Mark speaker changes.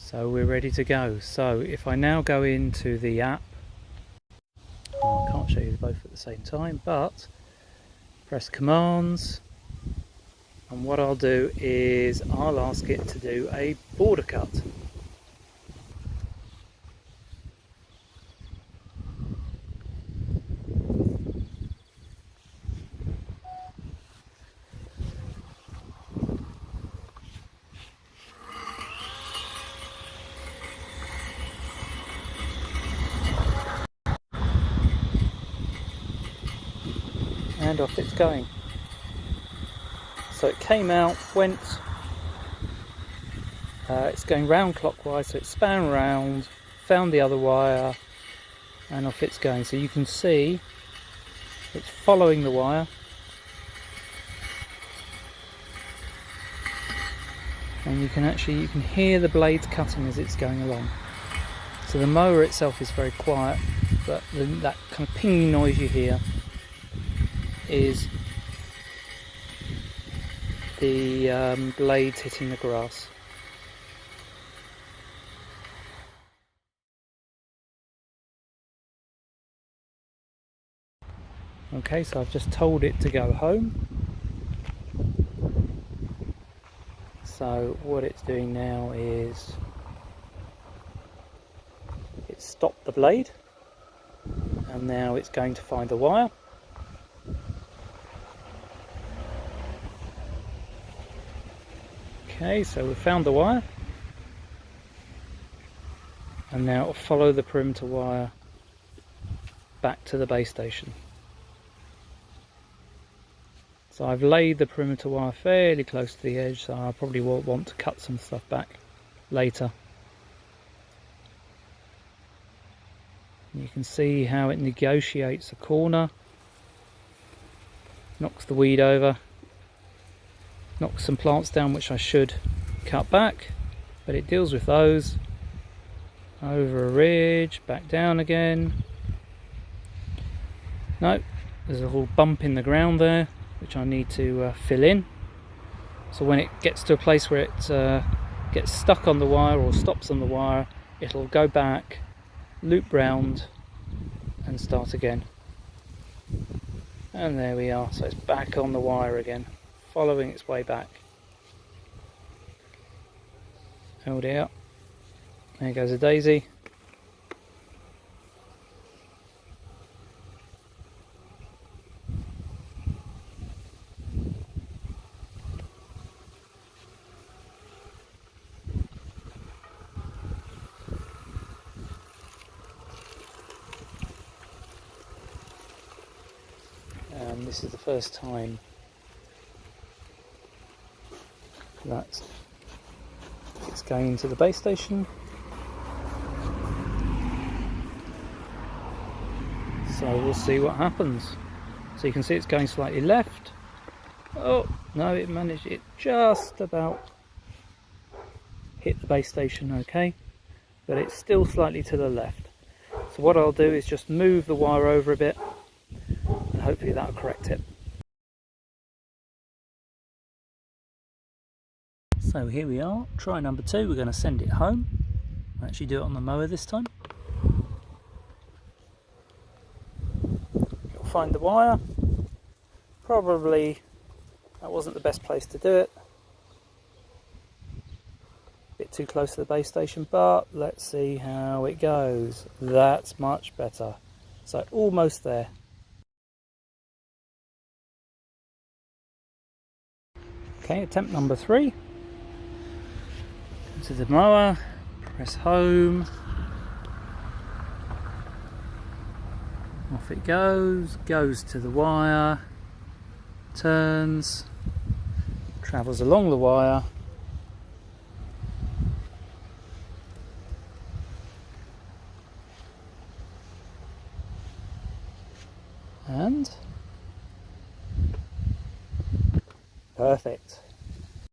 Speaker 1: So we're ready to go. So if I now go into the app, I can't show you both at the same time, but press commands, and what I'll do is I'll ask it to do a border cut. And off it's going. So it came out, went, it's going round clockwise, so it span round, found the other wire, and off it's going. So you can see it's following the wire, and you can hear the blades cutting as it's going along. So the mower itself is very quiet, but that kind of pinging noise you hear is the blades hitting the grass. Okay, so I've just told it to go home. So what it's doing now is it's stopped the blade, and now it's going to find the wire. Okay, so we've found the wire, and now it'll follow the perimeter wire back to the base station. So I've laid the perimeter wire fairly close to the edge, so I probably will want to cut some stuff back later. You can see how it negotiates a corner, knocks the weed over, knocks some plants down which I should cut back, but it deals with those. Over a ridge, back down again. No, there's a little bump in the ground there which I need to fill in. So when it gets to a place where it gets stuck on the wire or stops on the wire, it'll go back, loop round and start again. And there we are, so it's back on the wire again, following its way back. Hold it out. There goes a daisy. This is the first time that it's going into the base station. So we'll see what happens. So you can see it's going slightly left. Oh no, it just about hit the base station, okay, but it's still slightly to the left. So what I'll do is just move the wire over a bit, and hopefully that'll correct it. So here we are, try number 2. We're going to send it home. I'll actually do it on the mower this time. You'll find the wire. Probably that wasn't the best place to do it. A bit too close to the base station, but let's see how it goes. That's much better. So almost there. Okay, attempt number 3. To the mower, press home, off it goes to the wire, turns, travels along the wire, and perfect.